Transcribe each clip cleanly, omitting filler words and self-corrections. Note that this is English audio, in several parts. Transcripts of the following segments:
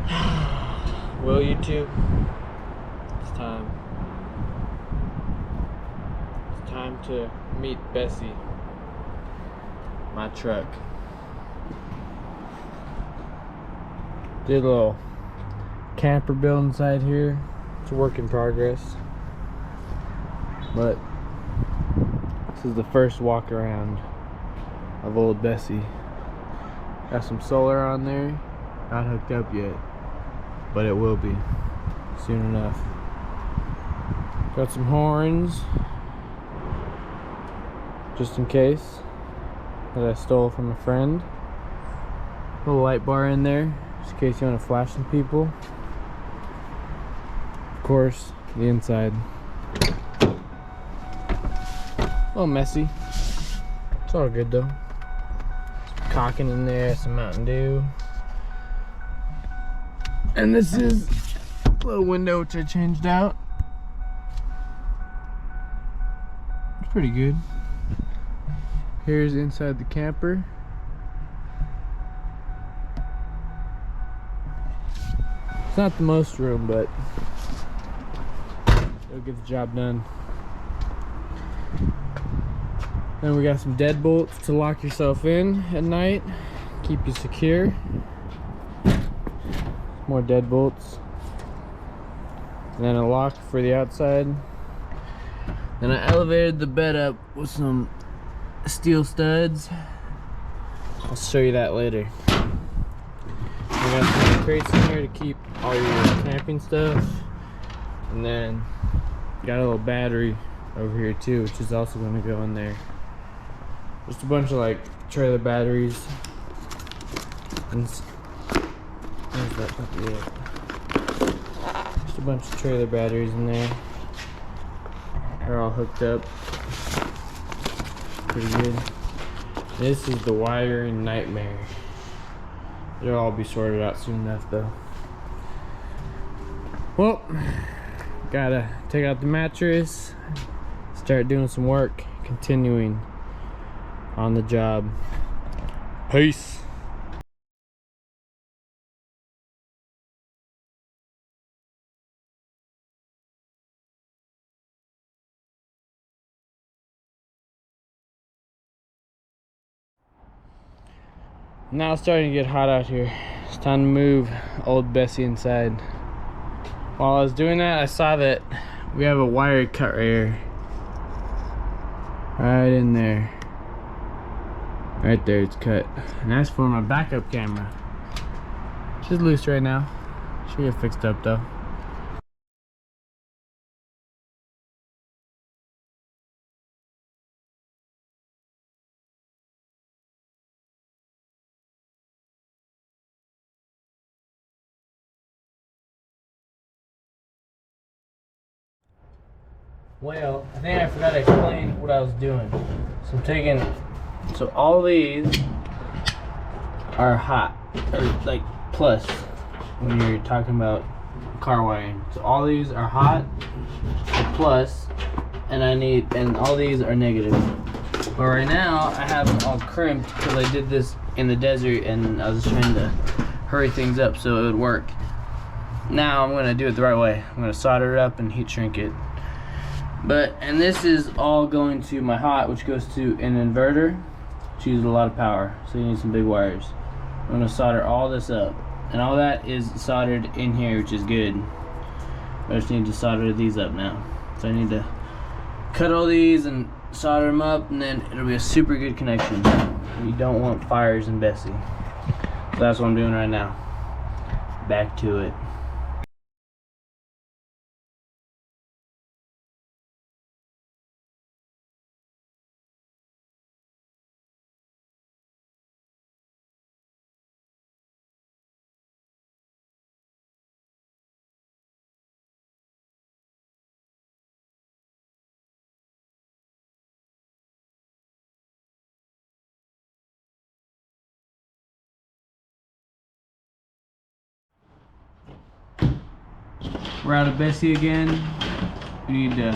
Well, YouTube, it's time. It's time to meet Bessie, my truck. Did a little camper build inside here. It's a work in progress, but this is the first walk around of old Bessie. Got some solar on there, not hooked up yet, but it will be soon enough. Got some horns, just in case, that I stole from a friend. Little light bar in there, just in case you want to flash some people. Of course, the inside. A little messy. It's all good though. Some caulking in there, some Mountain Dew. And this is a little window which I changed out. It's pretty good. Here's inside the camper. It's not the most room, but it'll get the job done. Then we got some deadbolts to lock yourself in at night, keep you secure. More deadbolts. And then a lock for the outside. Then I elevated the bed up with some steel studs. I'll show you that later. We got some crates in here to keep all your camping stuff. And then got a little battery over here too, which is also going to go in there. Just a bunch of like trailer batteries. And where's that puppy at? Just a bunch of trailer batteries in there. They're all hooked up. Pretty good. This is the wiring nightmare. It'll all be sorted out soon enough though. Well, gotta take out the mattress, start doing some work, continuing on the job. Peace. Now it's starting to get hot out here. It's time to move old Bessie inside. While I was doing that, I saw that we have a wire cut right here. Right in there. Right there, it's cut. And that's for my backup camera. She's loose right now. She'll get fixed up though. Well, I think I forgot to explain what I was doing. So I'm taking, so all these are hot, or like plus, when you're talking about car wiring. So all these are hot, or plus, and all these are negative. But right now, I have them all crimped because I did this in the desert and I was trying to hurry things up so it would work. Now I'm gonna do it the right way. I'm gonna solder it up and heat shrink it. And this is all going to my hot, which goes to an inverter, which uses a lot of power, so you need some big wires. I'm going to solder all this up, and all that is soldered in here, which is good. I just need to solder these up now. So I need to cut all these and solder them up, and then it'll be a super good connection. You don't want fires in Bessie. So that's what I'm doing right now. Back to it. We're out of Bessie again. We need to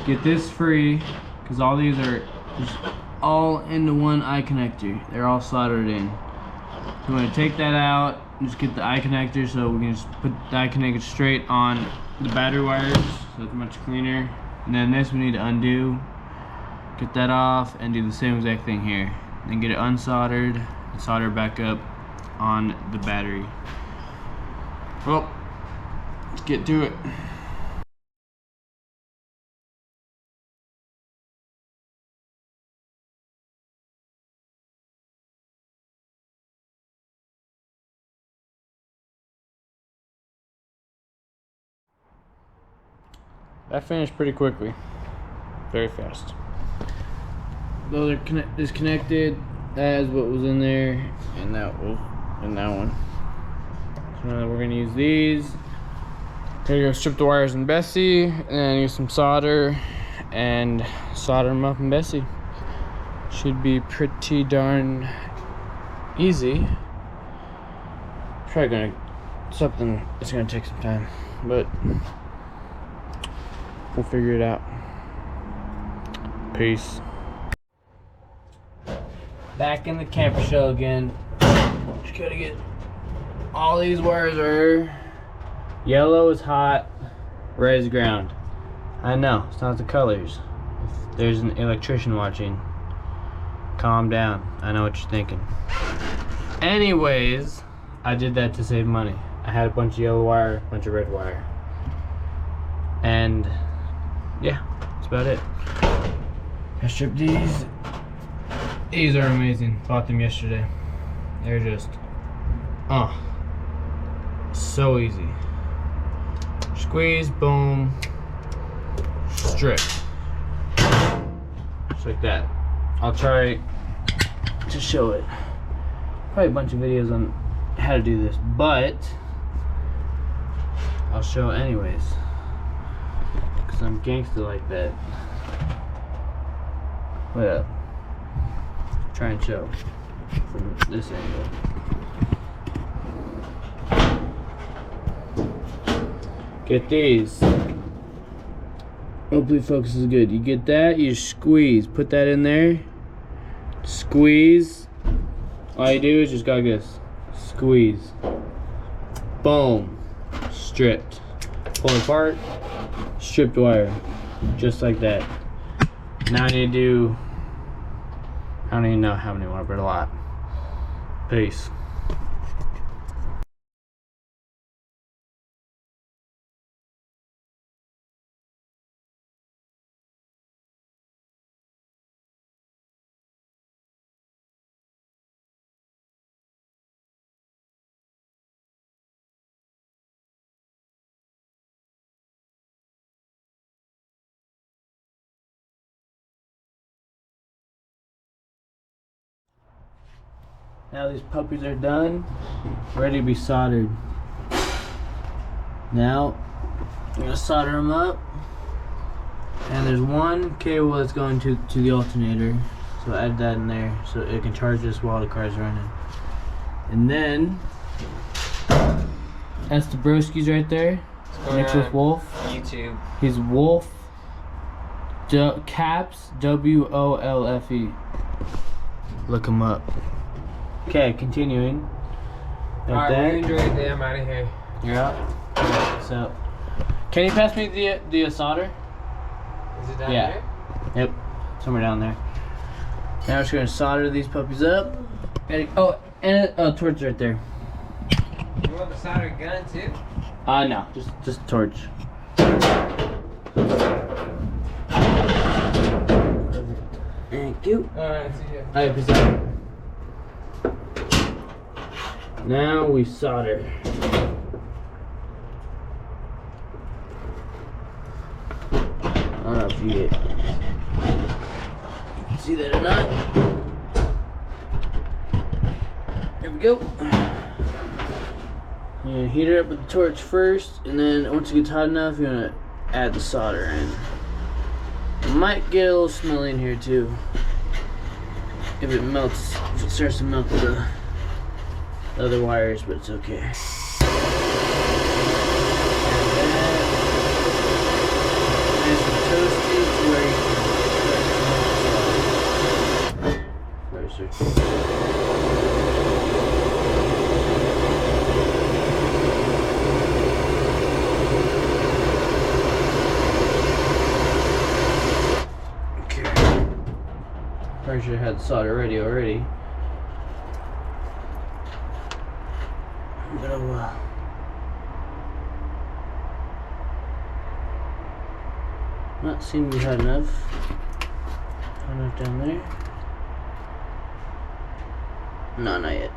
get this free because all these are just all into one eye connector. They're all soldered in. So I'm going to take that out just get the eye connector, so we can just put the eye connector straight on the battery wires, so it's much cleaner. And then this we need to undo, get that off, and do the same exact thing here. Then get it unsoldered and solder it back up on the battery. Well, let's get to it. That finished pretty quickly, very fast. Those are disconnected. That is what was in there, and that was in that one. So now we're gonna use these. Gonna go strip the wires in Bessie, and then use some solder and solder them up in Bessie. Should be pretty darn easy. Probably gonna something. It's gonna take some time, but we'll figure it out. Peace. Back in the camper shell again. Just gotta get all these wires are yellow is hot, red is ground. I know, it's not the colors. If there's an electrician watching, calm down. I know what you're thinking. Anyways, I did that to save money. I had a bunch of yellow wire, a bunch of red wire. And yeah, that's about it. I stripped these. These are amazing. Bought them yesterday. They're just, so easy. Squeeze, boom, strip. Just like that. I'll try to show it. Probably a bunch of videos on how to do this, but I'll show it anyways. Cause I'm gangster like that. Wait up. Try and show from this angle. Get these. Hopefully focus is good. You get that, you squeeze. Put that in there. Squeeze. All you do is just go like this. Squeeze. Boom. Stripped. Pull apart. Stripped wire. Just like that. Now I need to do, I don't even know how many more, but a lot. Peace. Now these puppies are done, ready to be soldered. Now, I'm gonna solder them up. And there's one cable that's going to the alternator. So add that in there so it can charge this while the car's running. And then, that's the broskies right there. Next with Wolf. YouTube. He's Wolf. Caps WOLFE. Look him up. Okay, continuing. Like Alright, that. we enjoyed it. I'm out of here. You're out? Okay, so, can you pass me the solder? Is it down Yeah. there? Yep, somewhere down there. Now we're just gonna solder these puppies up. Oh, and a torch right there. You want the solder gun too? No, just a torch. Thank you. Alright, see ya. Alright, peace out. Now we solder. I don't know if you see that or not. There we go. You heat it up with the torch first, and then once it gets hot enough, you're gonna add the solder in. It might get a little smelly in here too. If it melts, if it starts to melt the other wires, but it's okay. Nice and toasty to where you can. I should have had solder ready already. But not seem we had enough. Enough down there. No, not yet.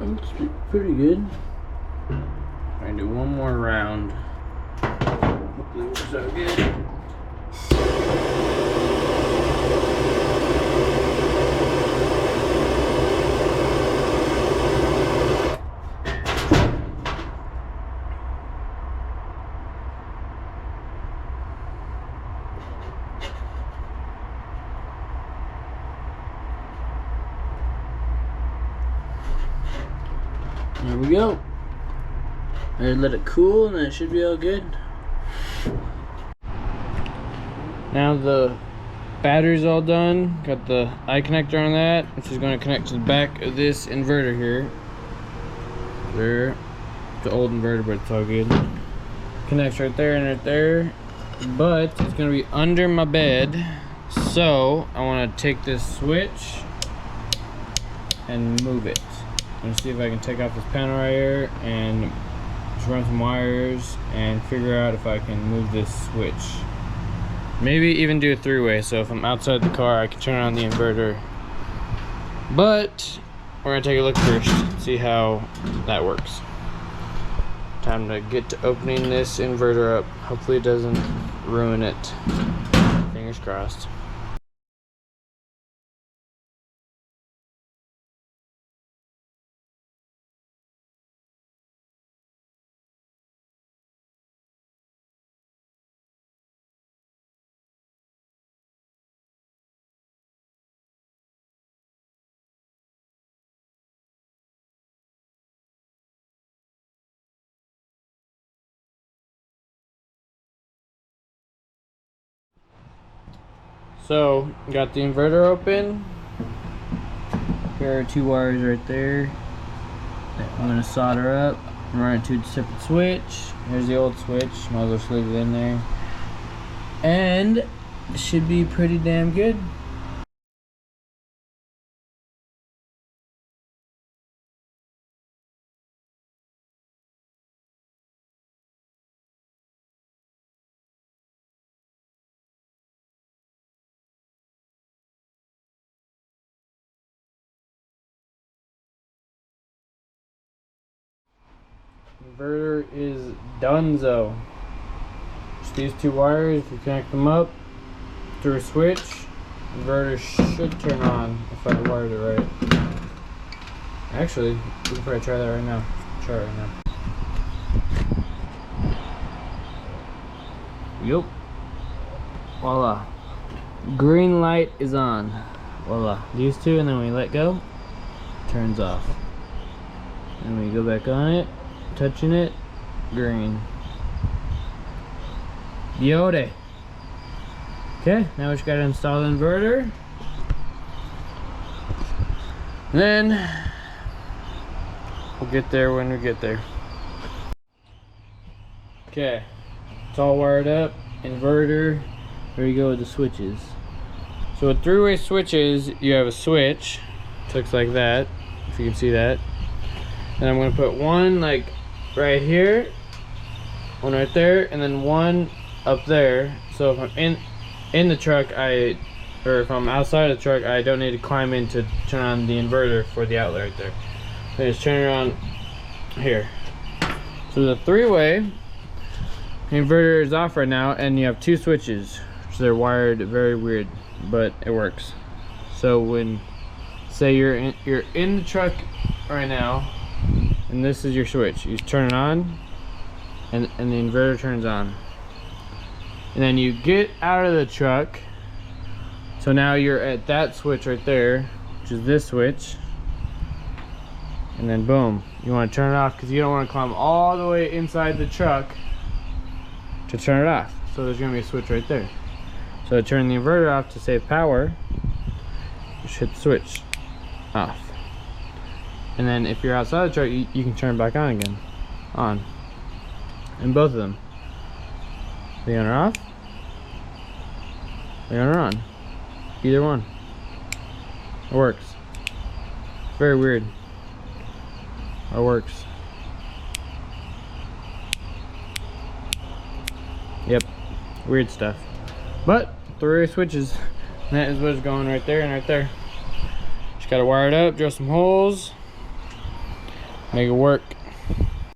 Looks pretty good. I'm gonna do one more round. Hopefully it works out good. There we go. I let it cool and then it should be all good. Now the battery's all done. Got the eye connector on that, which is going to connect to the back of this inverter here. There. It's an old inverter, but it's all good. Connects right there and right there. But it's going to be under my bed. So I want to take this switch and move it. I'm gonna see if I can take off this panel right here and just run some wires and figure out if I can move this switch. Maybe even do a three-way, so if I'm outside the car I can turn on the inverter. But we're gonna take a look first, see how that works. Time to get to opening this inverter up. Hopefully it doesn't ruin it. Fingers crossed. So, got the inverter open. Here are two wires right there that I'm going to solder up and run it to a separate switch. Here's the old switch, might as well just leave it in there. And it should be pretty damn good. Inverter is donezo. Just these two wires, if you connect them up through a switch, inverter should turn on if I wired it right. Actually, we can probably try that right now. Try it right now. Yup. Voila. Green light is on. Voila. These two, and then when we let go, it turns off. And we go back on it, touching it, green. Beauty. Okay, now we just gotta install the inverter. Then We'll get there when we get there. Okay, it's all wired up. Inverter. There you go with the switches. So with three-way switches, you have a switch. It looks like that, if you can see that. And I'm gonna put one like right here, one right there, and then one up there. So if I'm in the truck, or if I'm outside of the truck, I don't need to climb in to turn on the inverter for the outlet right there. So just turn it on here. So the three-way, the inverter is off right now, and you have two switches. So they're wired very weird, but it works. So when, say you're in the truck right now, and this is your switch, you turn it on, and the inverter turns on. And then you get out of the truck. So now you're at that switch right there, which is this switch. And then boom, you want to turn it off because you don't want to climb all the way inside the truck to turn it off. So there's going to be a switch right there. So to turn the inverter off to save power, just hit the switch off. And then if you're outside the truck, you can turn it back on again. On. And both of them. The on or off. The on or on. Either one. It works. Very weird. It works. Yep. Weird stuff. But three switches. And that is what's going right there and right there. Just gotta wire it up, drill some holes, make it work.